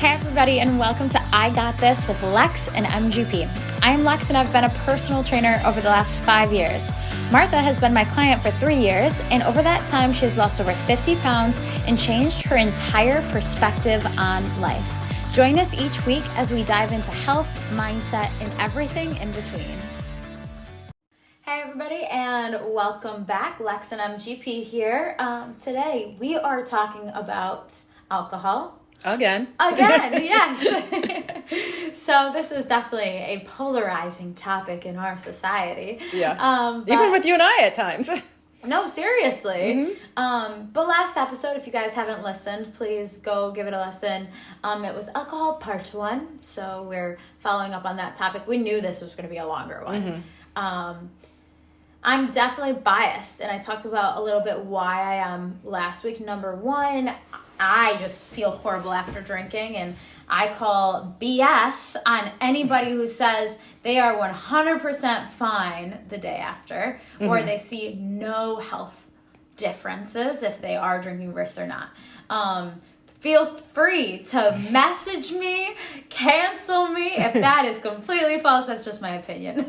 Hey everybody, and welcome to I Got This with Lex and MGP. I am Lex and I've been a personal trainer over the last 5 years. Martha has been my client for 3 years, and over that time she has lost over 50 pounds and changed her entire perspective on life. Join us each week as we dive into health, mindset, and everything in between. Hey everybody, and welcome back. Lex and MGP here. Today we are talking about alcohol. Again, yes. So this is definitely a polarizing topic in our society. Yeah. Even with you and I at times. No, seriously. But last episode, if you guys haven't listened, please go give it a listen. It was alcohol part 1, so we're following up on that topic. We knew this was going to be a longer one. I'm definitely biased, and I talked about a little bit why I am last week. Number 1, I just feel horrible after drinking, and I call BS on anybody who says they are 100% fine the day after, or they see no health differences if they are drinking versus they're not. Feel free to message me, cancel me. If that is completely false, that's just my opinion.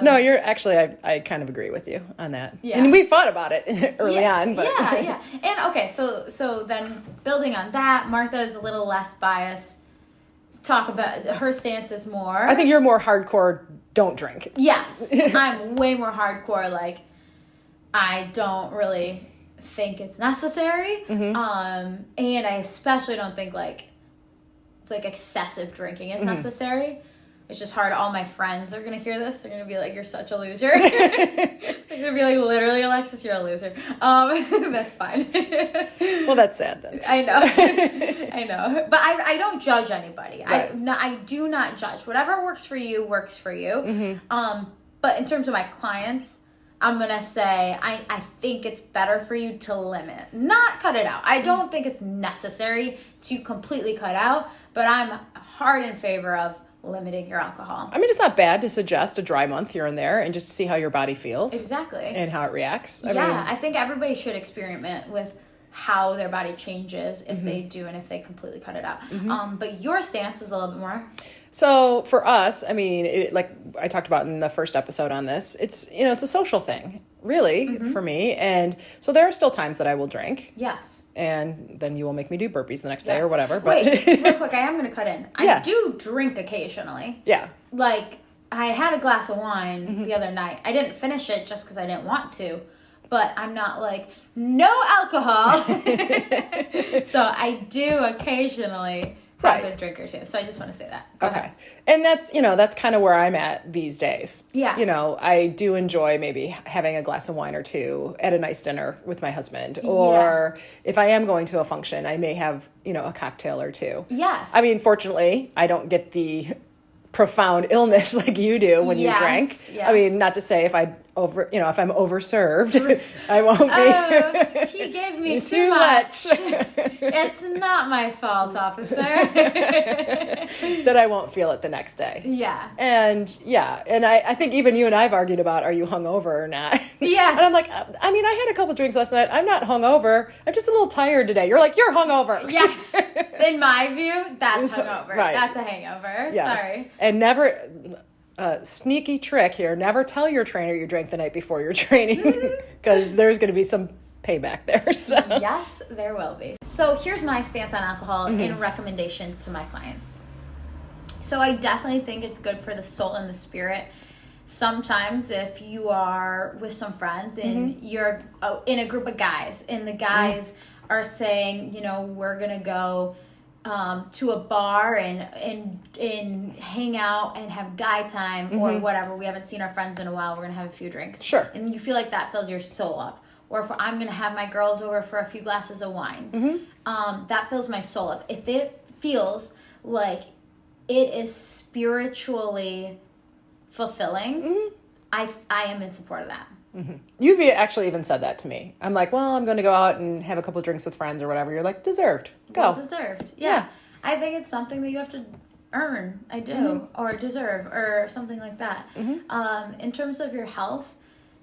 No, you're actually, I kind of agree with you on that. Yeah. And we fought about it early on. But Yeah. And okay, so then building on that, Martha is a little less biased. Talk about her stance is more. I think you're more hardcore, don't drink. Yes. I'm way more hardcore, like, I don't really think it's necessary. And I especially don't think like excessive drinking is necessary. It's just hard. All my friends are gonna hear this. They're gonna be like, "You're such a loser." They're gonna be like, "Literally, Alexis, you're a loser." That's fine. Well, that's sad then. I know, but I don't judge anybody. Right. I do not judge. Whatever works for you works for you. But in terms of my clients, I'm going to say I think it's better for you to limit, not cut it out. I don't think it's necessary to completely cut out, but I'm hard in favor of limiting your alcohol. I mean, it's not bad to suggest a dry month here and there and just see how your body feels. Exactly. And how it reacts. I think everybody should experiment with how their body changes if they do and if they completely cut it out. But your stance is a little bit more. So for us, I mean, like I talked about in the first episode on this, it's a social thing, really, for me. And so there are still times that I will drink. Yes. And then you will make me do burpees the next day or whatever. But Wait, real quick, I am going to cut in. I do drink occasionally. Yeah. Like, I had a glass of wine the other night. I didn't finish it just because I didn't want to. But I'm not like, no alcohol. So I do occasionally have a drink or two. So I just want to say that. Go ahead. And that's kind of where I'm at these days. Yeah. I do enjoy maybe having a glass of wine or two at a nice dinner with my husband. Or if I am going to a function, I may have, a cocktail or two. Yes. I mean, fortunately, I don't get the profound illness like you do when you drink. Yes. I mean, not to say if I'm overserved, I won't be. Oh, he gave me too much. It's not my fault, officer. That I won't feel it the next day. Yeah. And I think even you and I have argued about, are you hungover or not? Yes. And I'm like, I mean, I had a couple drinks last night. I'm not hungover. I'm just a little tired today. You're like, you're hungover. Yes. In my view, that's hungover. Right. That's a hangover. Yes. Sorry. And never... sneaky trick here, never tell your trainer you drank the night before your training, because there's going to be some payback there. So. Yes, there will be. So here's my stance on alcohol in recommendation to my clients. So I definitely think it's good for the soul and the spirit. Sometimes if you are with some friends and you're in a group of guys and the guys are saying, we're going to go to a bar and hang out and have guy time or whatever. We haven't seen our friends in a while. We're going to have a few drinks. Sure. And you feel like that fills your soul up. Or if I'm going to have my girls over for a few glasses of wine, that fills my soul up. If it feels like it is spiritually fulfilling, I am in support of that. You've actually even said that to me. I'm like, well, I'm going to go out and have a couple of drinks with friends or whatever. You're like, deserved. Go. Well deserved. Yeah. I think it's something that you have to earn. I do. Or deserve or something like that. In terms of your health,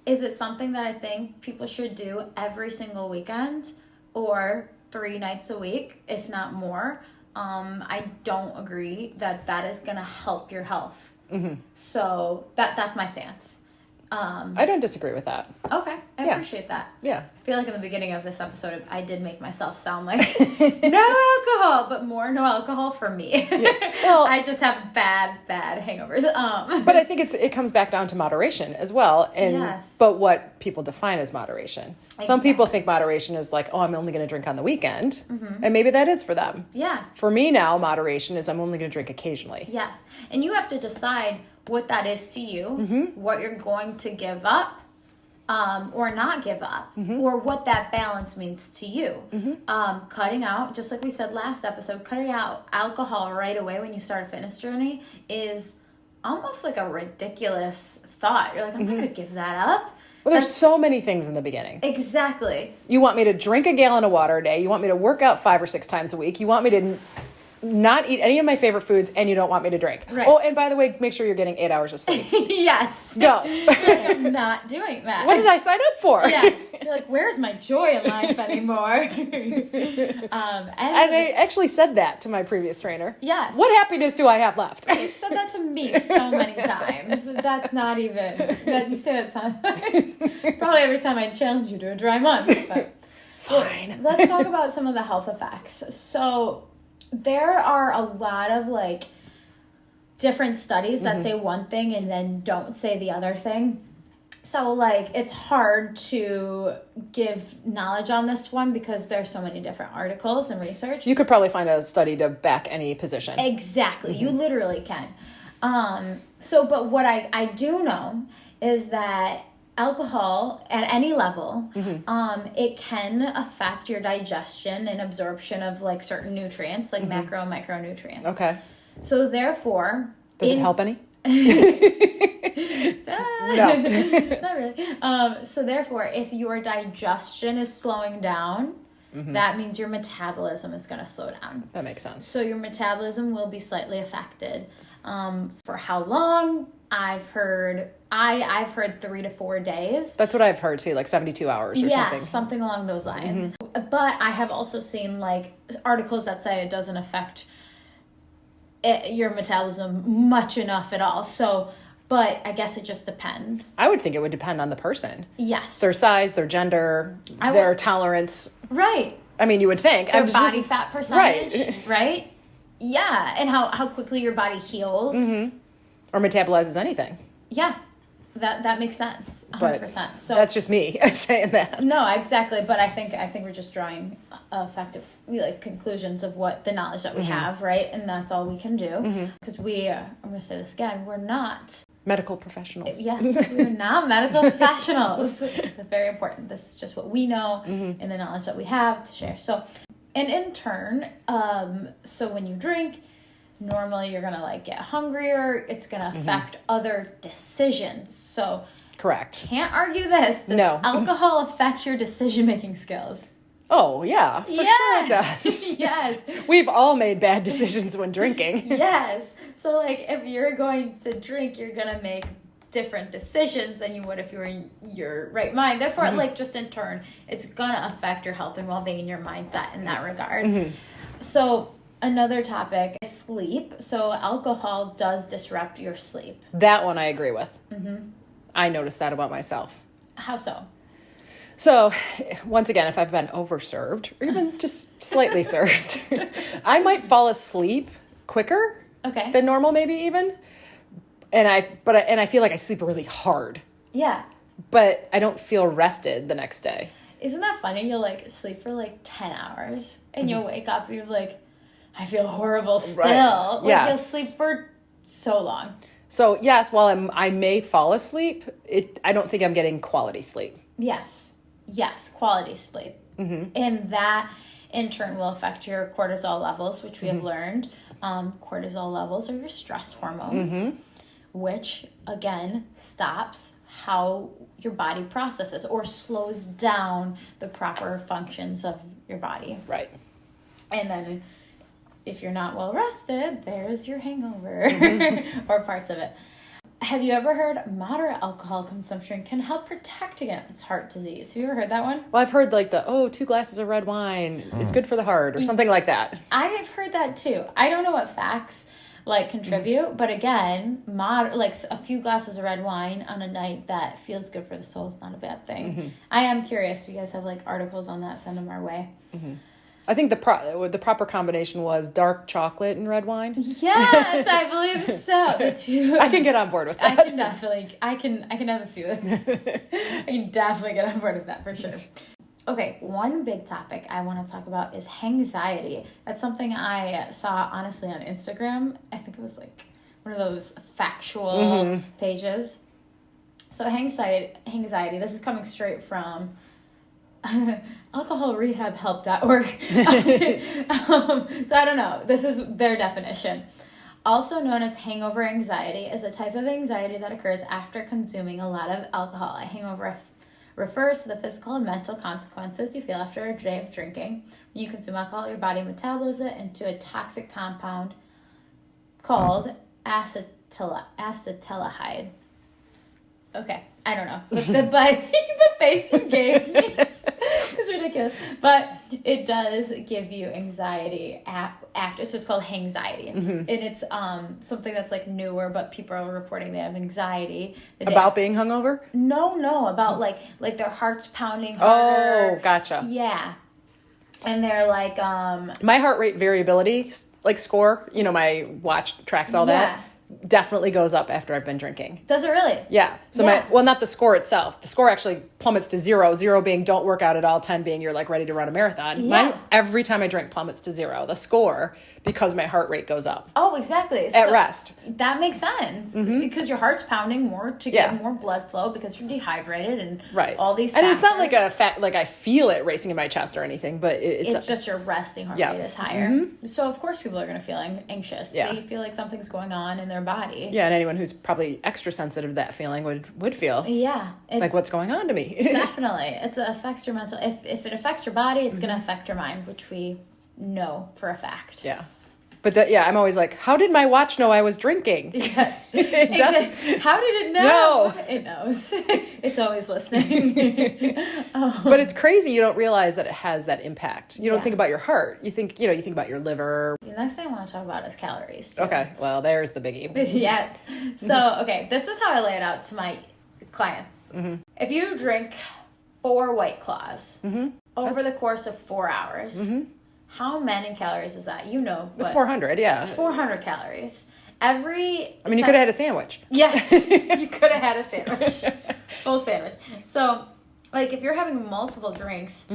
is it something that I think people should do every single weekend? Or 3 nights a week, if not more, I don't agree that that is going to help your health. So that's my stance. I don't disagree with that. Okay, I appreciate that. Yeah. I feel like in the beginning of this episode, I did make myself sound like no alcohol, but more no alcohol for me. Yeah. Well, I just have bad hangovers. But I think it comes back down to moderation as well. And but what people define as moderation. Exactly. Some people think moderation is like, oh, I'm only going to drink on the weekend. And maybe that is for them. Yeah. For me now, moderation is I'm only going to drink occasionally. Yes. And you have to decide what that is to you, what you're going to give up or not give up, or what that balance means to you. Cutting out, just like we said last episode, cutting out alcohol right away when you start a fitness journey is almost like a ridiculous thought. You're like, I'm not going to give that up. Well, there's so many things in the beginning. Exactly. You want me to drink a gallon of water a day. You want me to work out 5 or 6 times a week. You want me to not eat any of my favorite foods, and you don't want me to drink. Right. Oh, and by the way, make sure you're getting 8 hours of sleep. Yes. Go. I'm not doing that. What did I sign up for? Yeah. You're like, where's my joy in life anymore? And I actually said that to my previous trainer. Yes. What happiness do I have left? You've said that to me so many times. That's not even, that you say that sometimes. Probably every time I challenge you to a dry month. But fine. Let's talk about some of the health effects. So there are a lot of like different studies that say one thing and then don't say the other thing. So like it's hard to give knowledge on this one because there's so many different articles and research. You could probably find a study to back any position. Exactly. You literally can. But what I do know is that alcohol at any level, it can affect your digestion and absorption of like certain nutrients, like macro and micronutrients. Okay. So therefore, does it help any? No, not really. So therefore, if your digestion is slowing down, that means your metabolism is going to slow down. That makes sense. So your metabolism will be slightly affected. For how long? I've heard 3 to 4 days. That's what I've heard too, like 72 hours or something. Yeah, something along those lines. But I have also seen like articles that say it doesn't affect your metabolism much enough at all. So, but I guess it just depends. I would think it would depend on the person. Yes. Their size, their gender, their tolerance. Right. I mean, you would think. Their body fat percentage. Right. Yeah. And how quickly your body heals. Or metabolizes anything. Yeah. That makes sense. 100%. So that's just me saying that. No, exactly. But I think we're just drawing effective conclusions of what the knowledge that we have, right? And that's all we can do. Because I'm going to say this again, we're not medical professionals. Yes, we're not medical professionals. That's very important. This is just what we know and the knowledge that we have to share. So, and in turn, so when you drink, normally you're going to like get hungrier. It's going to affect other decisions. So correct. Can't argue this. Does alcohol affect your decision-making skills? Oh, yeah, for sure it does. Yes. We've all made bad decisions when drinking. Yes. So like if you're going to drink, you're going to make different decisions than you would if you were in your right mind. Therefore, like just in turn, it's going to affect your health and well-being and your mindset in that regard. So another topic is sleep. So alcohol does disrupt your sleep. That one I agree with. I noticed that about myself. How so? So, once again, if I've been overserved or even just slightly served, I might fall asleep quicker than normal, maybe even. And I feel like I sleep really hard. Yeah. But I don't feel rested the next day. Isn't that funny? You'll like sleep for like 10 hours and you'll wake up and you're like, I feel horrible still. Right. Like you'll sleep for so long. So yes, while I may fall asleep, I don't think I'm getting quality sleep. Yes, quality sleep. And that, in turn, will affect your cortisol levels, which we have learned. Cortisol levels are your stress hormones, which, again, stops how your body processes or slows down the proper functions of your body. Right. And then if you're not well rested, there's your hangover or parts of it. Have you ever heard moderate alcohol consumption can help protect against heart disease? Have you ever heard that one? Well, I've heard like 2 glasses of red wine, it's good for the heart or something like that. I have heard that too. I don't know what facts like contribute, but again, like a few glasses of red wine on a night that feels good for the soul is not a bad thing. I am curious if you guys have like articles on that, send them our way. I think the proper combination was dark chocolate and red wine. Yes, I believe so. The two. I can get on board with that. I can have a few. I can definitely get on board with that for sure. Okay, one big topic I want to talk about is anxiety. That's something I saw honestly on Instagram. I think it was like one of those factual pages. So anxiety. This is coming straight from alcoholrehabhelp.org. So I don't know. This is their definition. Also known as hangover anxiety is a type of anxiety that occurs after consuming a lot of alcohol. A hangover refers to the physical and mental consequences you feel after a day of drinking. When you consume alcohol, your body metabolizes it into a toxic compound called acetaldehyde. Okay, I don't know. But the face you gave me is ridiculous. But it does give you anxiety after, so it's called anxiety. And it's something that's like newer, but people are reporting they have anxiety. About being hungover? No, about like their heart's pounding harder. Oh, gotcha. Yeah. And they're like... my heart rate variability, like score, my watch tracks all that. Definitely goes up after I've been drinking. Does it really? Yeah. So not the score itself. The score actually plummets to 0. 0 being don't work out at all. 10 being you're like ready to run a marathon. Yeah. Mine, every time I drink, plummets to 0. The score, because my heart rate goes up. Oh, exactly. At rest. That makes sense. Because your heart's pounding more to get more blood flow because you're dehydrated and all these factors. And it's not like like I feel it racing in my chest or anything, but it's just your resting heart rate is higher. So of course people are going to feel anxious. Yeah. They feel like something's going on in their body. Yeah, and anyone who's probably extra sensitive to that feeling would feel. Yeah. It's like, what's going on to me? Definitely. It affects your mental... If it affects your body, it's going to affect your mind, which we know for a fact. Yeah. But I'm always like, how did my watch know I was drinking? Yes. How did it know? No. It knows. It's always listening. But it's crazy. You don't realize that it has that impact. You don't think about your heart. You think about your liver. The next thing I want to talk about is calories. Too. Okay. Well, there's the biggie. Yes. So, okay, this is how I lay it out to my clients. If you drink 4 White Claws over the course of 4 hours, how many calories is that? It's 400, yeah. It's 400 calories. You could have had a sandwich. Yes, you could have had a sandwich. Full sandwich. So, like, if you're having multiple drinks,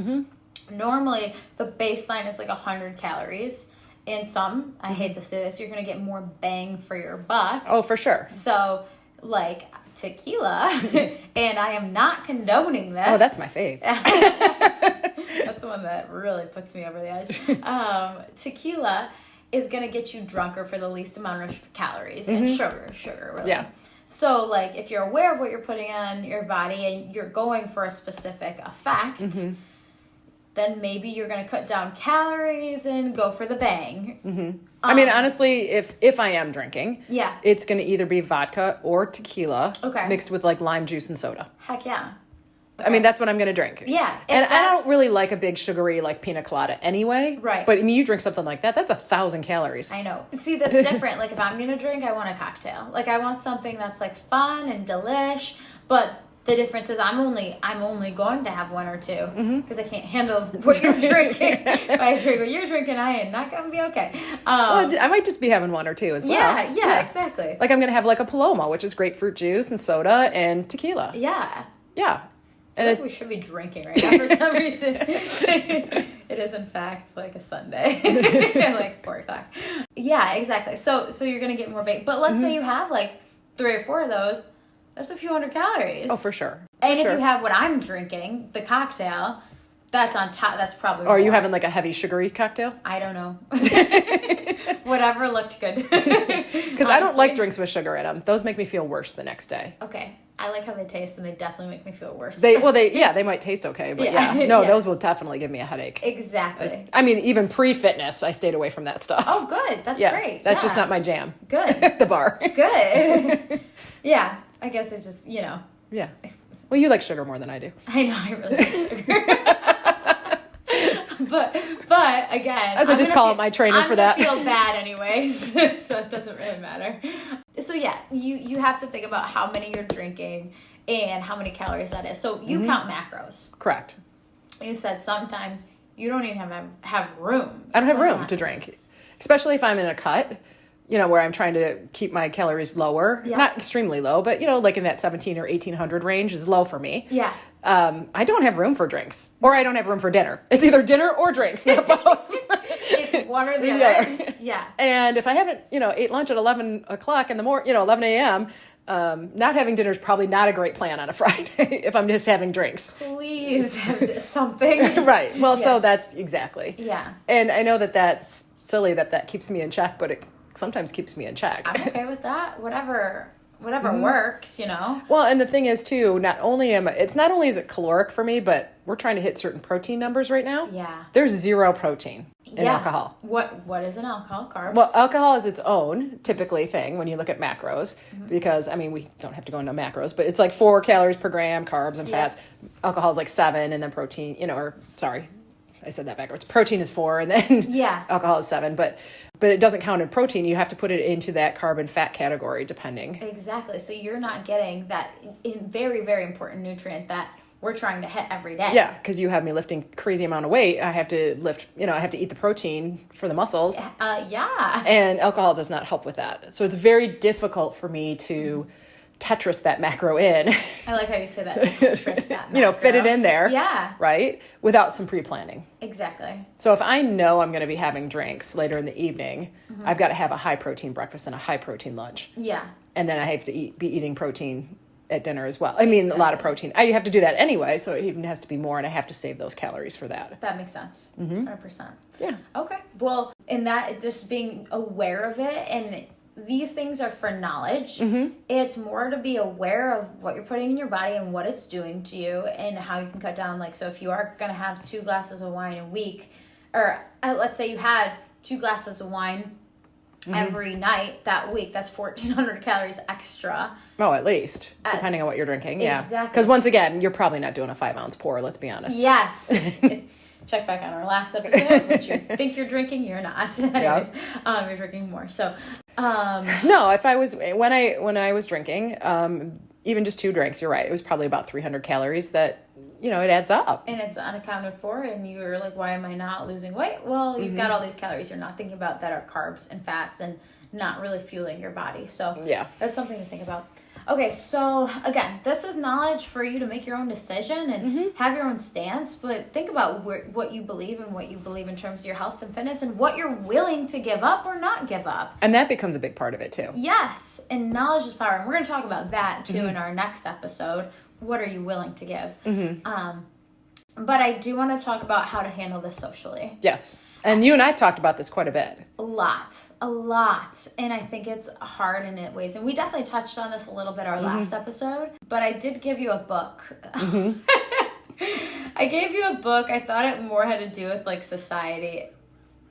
normally the baseline is like 100 calories. In some, I hate to say this, you're going to get more bang for your buck. Oh, for sure. So, like, tequila, and I am not condoning this. Oh, that's my fave. That's the one that really puts me over the edge. Tequila is going to get you drunker for the least amount of calories and sugar, really. Yeah. So, like, if you're aware of what you're putting on your body and you're going for a specific effect, then maybe you're going to cut down calories and go for the bang. Honestly, if I am drinking, it's going to either be vodka or tequila mixed with, like, lime juice and soda. Heck yeah. Okay. That's what I'm going to drink. Yeah. And I don't really like a big sugary, like, pina colada anyway. Right. But, you drink something like that, that's 1,000 calories. I know. See, that's different. Like, if I'm going to drink, I want a cocktail. Like, I want something that's, like, fun and delish, but... The difference is I'm only going to have 1 or 2 because I can't handle what you're drinking. If I drink what you're drinking, I am not going to be okay. Well, I might just be having 1 or 2 as well. Yeah, exactly. Like I'm going to have like a Paloma, which is grapefruit juice and soda and tequila. Yeah. Yeah. And I feel like we should be drinking right now for some reason. It is, in fact, like a Sunday. Like 4 o'clock. Yeah, exactly. So you're going to get more baked. But let's say you have like 3 or 4 of those. That's a few hundred calories. Oh, for sure. And if you have what I'm drinking, the cocktail, that's on top. That's probably more. Or are you having like a heavy sugary cocktail? I don't know. Whatever looked good. Because I don't like drinks with sugar in them. Those make me feel worse the next day. Okay. I like how they taste, and they definitely make me feel worse. They might taste okay, but those will definitely give me a headache. Exactly. I mean, even pre-fitness, I stayed away from that stuff. Oh, good. That's great. That's just not my jam. Good. The bar. Good. Yeah. I guess it's just, Yeah. Well, you like sugar more than I do. I know, I really like sugar. But again, as I just call it my trainer for that. I feel bad anyways, so it doesn't really matter. So yeah, you have to think about how many you're drinking and how many calories that is. So you count macros. Correct. You said sometimes you don't even have room. I don't have room to drink, especially if I'm in a cut. Where I'm trying to keep my calories lower. Yeah. Not extremely low, but, like in that 17 or 1800 range is low for me. Yeah. I don't have room for drinks. Or I don't have room for dinner. It's either dinner or drinks, not both. It's one or the other. Yeah. And if I haven't, ate lunch at 11 o'clock in the morning, 11 a.m., not having dinner is probably not a great plan on a Friday if I'm just having drinks. Please have something. Right. Well, So that's exactly. Yeah. And I know that that's silly that keeps me in check, but it sometimes keeps me in check. I'm okay with that. Whatever works, Well, and the thing is too, not only is it caloric for me, but we're trying to hit certain protein numbers right now. Yeah. There's zero protein in alcohol. What is an alcohol? Carbs? Well, alcohol is its own typically thing when you look at macros, because we don't have to go into macros, but it's like 4 calories per gram, carbs and fats. Alcohol is like 7, and then protein, I said that backwards. Protein is 4, and then alcohol is 7. But it doesn't count in protein. You have to put it into that carb and fat category, depending. Exactly. So you're not getting that very, very important nutrient that we're trying to hit every day. Yeah, because you have me lifting crazy amount of weight. I have to lift, I have to eat the protein for the muscles. Yeah. And alcohol does not help with that. So it's very difficult for me to Tetris that macro in. I like how you say that. Tetris that macro. Fit it in there. Yeah. Right? Without some pre-planning. Exactly. So if I know I'm going to be having drinks later in the evening, I've got to have a high protein breakfast and a high protein lunch. Yeah. And then I have to be eating protein at dinner as well. I mean, a lot of protein. I have to do that anyway, so it even has to be more, and I have to save those calories for that. That makes sense. 100%. Yeah. Okay. Well, in that, just being aware of it, and these things are for knowledge. It's more to be aware of what you're putting in your body and what it's doing to you and how you can cut down. Like, so if you are going to have 2 glasses of wine a week, or let's say you had 2 glasses of wine every night that week, that's 1,400 calories extra. Oh, at least, depending on what you're drinking. Yeah. Exactly. Because once again, you're probably not doing a 5-ounce pour, let's be honest. Yes. Check back on our last episode. What you think you're drinking, you're not. Anyways, you're drinking more. So, no, if I was when I was drinking, even just 2 drinks, you're right. It was probably about 300 calories that, it adds up. And it's unaccounted for, and you're like, why am I not losing weight? Well, you've got all these calories you're not thinking about that are carbs and fats and not really fueling your body. So that's something to think about. Okay, so again, this is knowledge for you to make your own decision and have your own stance, but think about what you believe and what you believe in terms of your health and fitness and what you're willing to give up or not give up. And that becomes a big part of it too. Yes, and knowledge is power. And we're going to talk about that too in our next episode. What are you willing to give? But I do want to talk about how to handle this socially. Yes. And you and I have talked about this quite a bit. A lot. And I think it's hard in ways. And we definitely touched on this a little bit our last episode. But I did give you a book. I gave you a book. I thought it more had to do with like society.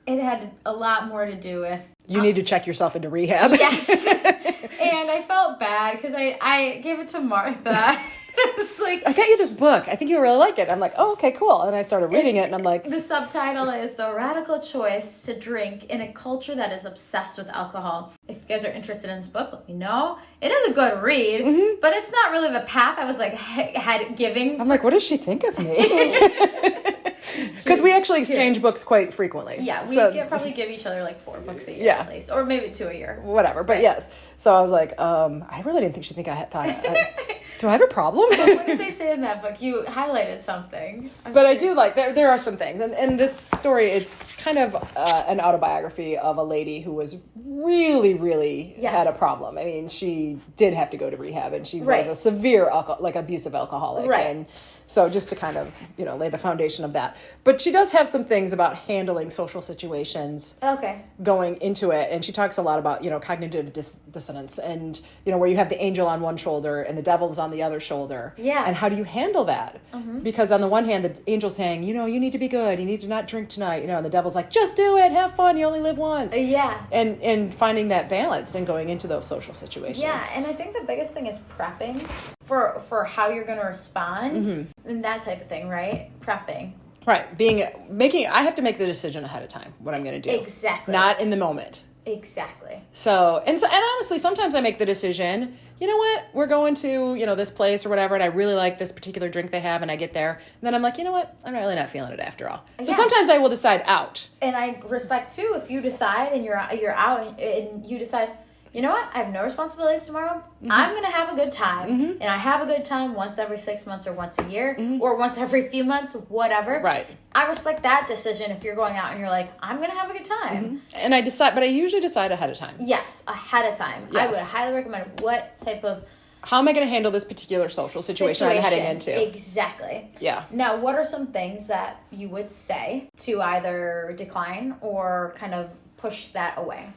It had a lot more to do with... You need to check yourself into rehab. Yes. And I felt bad because I gave it to Martha. It's like, I got you this book. I think you'll really like it. I'm like, oh, okay, cool. And I started reading it, and I'm like... The subtitle is The Radical Choice to Drink in a Culture That is Obsessed with Alcohol. If you guys are interested in this book, let me know. It is a good read, but it's not really the path I was like giving. I'm like, what does she think of me? Because we actually exchange books quite frequently. Yeah, we probably give each other like 4 books a year at least, or maybe 2 a year. Whatever, but yes. So I was like, I really didn't think she'd think do I have a problem? But what did they say in that book? You highlighted something. I do like, there are some things. And this story, it's kind of an autobiography of a lady who was really, really had a problem. I mean, she did have to go to rehab, and she was a severe abusive alcoholic. Right. And So just to kind of, lay the foundation of that. But she does have some things about handling social situations going into it. And she talks a lot about, cognitive dissonance and, where you have the angel on one shoulder and the devil's on the other shoulder. Yeah. And how do you handle that? Mm-hmm. Because on the one hand, the angel's saying, you need to be good. You need to not drink tonight. And the devil's like, just do it. Have fun. You only live once. Yeah. And finding that balance and going into those social situations. Yeah. And I think the biggest thing is prepping for how you're going to respond and that type of thing, right? Prepping. Right. I have to make the decision ahead of time what I'm going to do. Exactly. Not in the moment. Exactly. So honestly, sometimes I make the decision, you know what, we're going to, this place or whatever, and I really like this particular drink they have, and I get there, and then I'm like, you know what, I'm really not feeling it after all. So sometimes I will decide out. And I respect, too, if you decide and you're out and you decide, you know what, I have no responsibilities tomorrow. Mm-hmm. I'm going to have a good time. Mm-hmm. And I have a good time once every 6 months or once a year or once every few months, whatever. Right. I respect that decision if you're going out and you're like, I'm going to have a good time. Mm-hmm. And I usually decide ahead of time. Yes, ahead of time. Yes. I would highly recommend what type of... How am I going to handle this particular social situation I'm heading into? Exactly. Yeah. Now, what are some things that you would say to either decline or kind of push that away?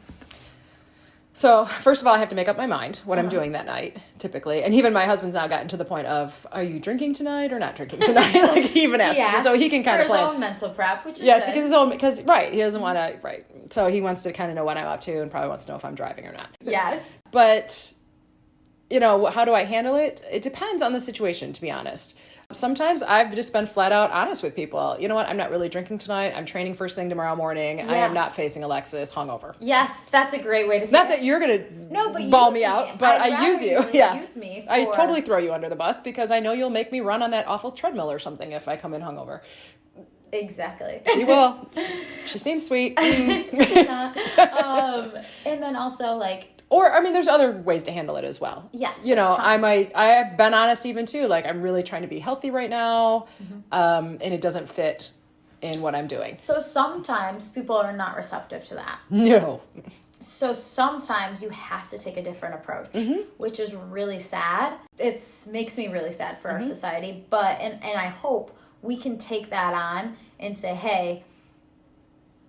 So, first of all, I have to make up my mind what I'm doing that night, typically. And even my husband's now gotten to the point of, are you drinking tonight or not drinking tonight? Like, he even asks me. So he can kind of plan. His own mental prep, which is good. Because he doesn't want to, right. So he wants to kind of know what I'm up to and probably wants to know if I'm driving or not. Yes. But, how do I handle it? It depends on the situation, to be honest. Sometimes I've just been flat out honest with people. You know what? I'm not really drinking tonight. I'm training first thing tomorrow morning. Yeah. I am not facing Alexis hungover. Yes, that's a great way to say it. Not that you're going to ball me out, but I use you. Use me I totally throw you under the bus because I know you'll make me run on that awful treadmill or something if I come in hungover. Exactly. She will. She seems sweet. She's not. And then also there's other ways to handle it as well. Yes. I have been honest even too. Like, I'm really trying to be healthy right now. And it doesn't fit in what I'm doing. So sometimes people are not receptive to that. No. So sometimes you have to take a different approach, which is really sad. It makes me really sad for our society. But, and I hope we can take that on and say, hey,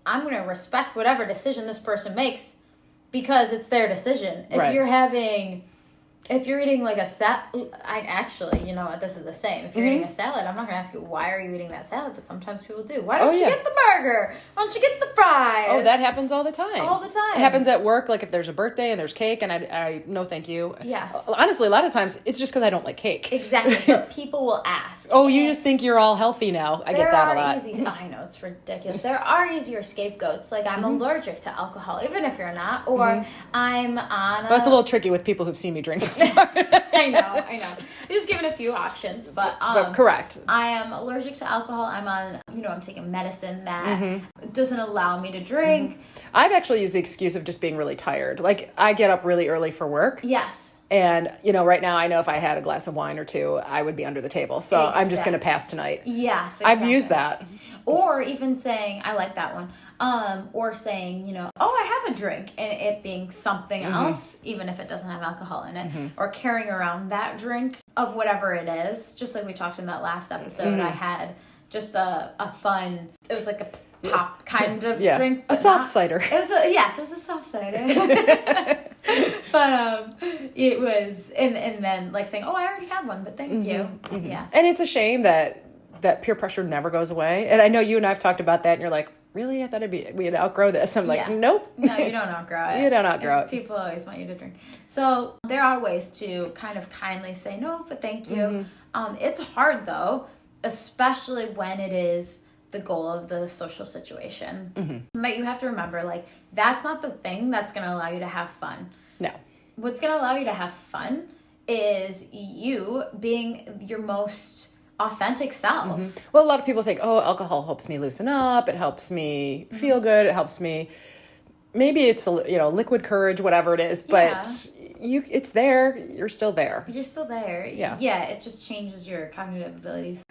I'm going to respect whatever decision this person makes because it's their decision. If you're eating like a salad, this is the same. If you're eating a salad, I'm not going to ask you, why are you eating that salad? But sometimes people do. Why don't you get the burger? Why don't you get the fries? Oh, that happens all the time. All the time. It happens at work, like if there's a birthday and there's cake and I no thank you. Yes. Honestly, a lot of times it's just because I don't like cake. Exactly. But people will ask. Oh, you just think you're all healthy now. I get that a lot. I know, it's ridiculous. There are easier scapegoats. Like, I'm allergic to alcohol, even if you're not. Or I'm on Well, that's a little tricky with people who've seen me drink before. I know. Just giving a few options, but correct. I am allergic to alcohol. I'm on, I'm taking medicine that doesn't allow me to drink. I've actually used the excuse of just being really tired. Like, I get up really early for work. Yes. And, right now I know if I had a glass of wine or two, I would be under the table. So I'm just going to pass tonight. Yes, exactly. I've used that. Or even saying, I like that one. Or saying, I have a drink, and it being something else, even if it doesn't have alcohol in it, or carrying around that drink of whatever it is. Just like we talked in that last episode, I had just a fun, it was like a pop kind of drink. A soft cider. It was a soft cider. But it was, and then like saying, I already have one, but thank you. Yeah. And it's a shame that peer pressure never goes away. And I know you and I have talked about that, and you're like, really? I thought we'd outgrow this. I'm like, nope. No, you don't outgrow it. You don't outgrow it. People always want you to drink. So there are ways to kind of kindly say, no, but thank you. It's hard, though, especially when it is the goal of the social situation. But you have to remember, that's not the thing that's going to allow you to have fun. No. What's going to allow you to have fun is you being your most authentic self. Well, a lot of people think, alcohol helps me loosen up. It helps me feel good. It helps me. Maybe it's liquid courage, whatever it is. But it's there. You're still there. You're still there. Yeah. Yeah. It just changes your cognitive abilities.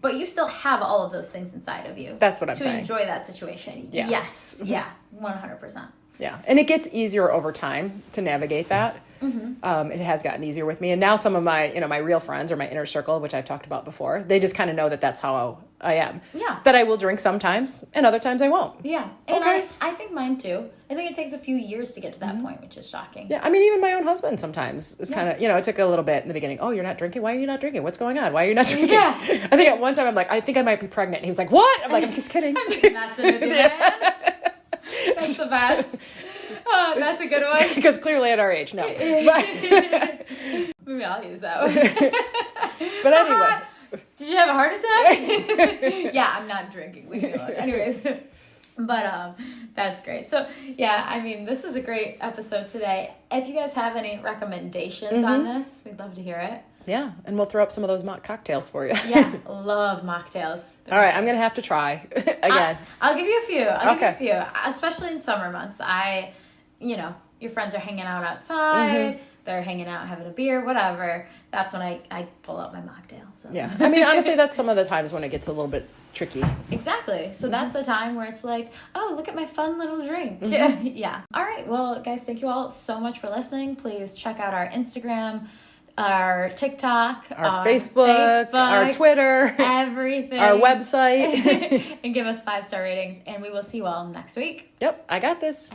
But you still have all of those things inside of you. That's what I'm saying. To enjoy that situation. Yes. Yeah. 100%. Yeah. And it gets easier over time to navigate that. It has gotten easier with me. And now some of my, my real friends or my inner circle, which I've talked about before, they just kind of know that that's how I am. Yeah. That I will drink sometimes and other times I won't. Yeah. And I think mine too. I think it takes a few years to get to that point, which is shocking. Yeah. I mean, even my own husband sometimes is kind of, it took a little bit in the beginning. Oh, you're not drinking? Why are you not drinking? What's going on? Why are you not drinking? Yeah. I think at one time I'm like, I think I might be pregnant. And he was like, what? I'm like, I'm just kidding. I'm just messing with you, man. That's the best. Oh, that's a good one. Because clearly at our age, no. Maybe I'll use that one. But anyway. Did you have a heart attack? Yeah, I'm not drinking. Leave me alone. Anyways. But that's great. So, yeah, I mean, this was a great episode today. If you guys have any recommendations on this, we'd love to hear it. Yeah, and we'll throw up some of those mock cocktails for you. Yeah, love mocktails. All right, I'm going to have to try again. I'll give you a few. I'll give you a few, especially in summer months. Your friends are hanging out outside. They're hanging out, having a beer, whatever. That's when I pull out my mocktail. So. Yeah, I mean, honestly, that's some of the times when it gets a little bit tricky. Exactly. So that's the time where it's like, oh, look at my fun little drink. Yeah. All right. Well, guys, thank you all so much for listening. Please check out our Instagram, our TikTok, our Facebook, our Twitter, everything, our website, and give us 5-star ratings. And we will see you all next week. Yep. I got this.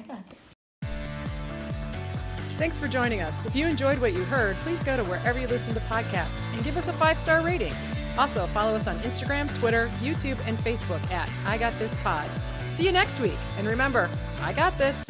Thanks for joining us. If you enjoyed what you heard, please go to wherever you listen to podcasts and give us a 5-star rating. Also, follow us on Instagram, Twitter, YouTube, and Facebook at I Got This Pod. See you next week. And remember, I got this.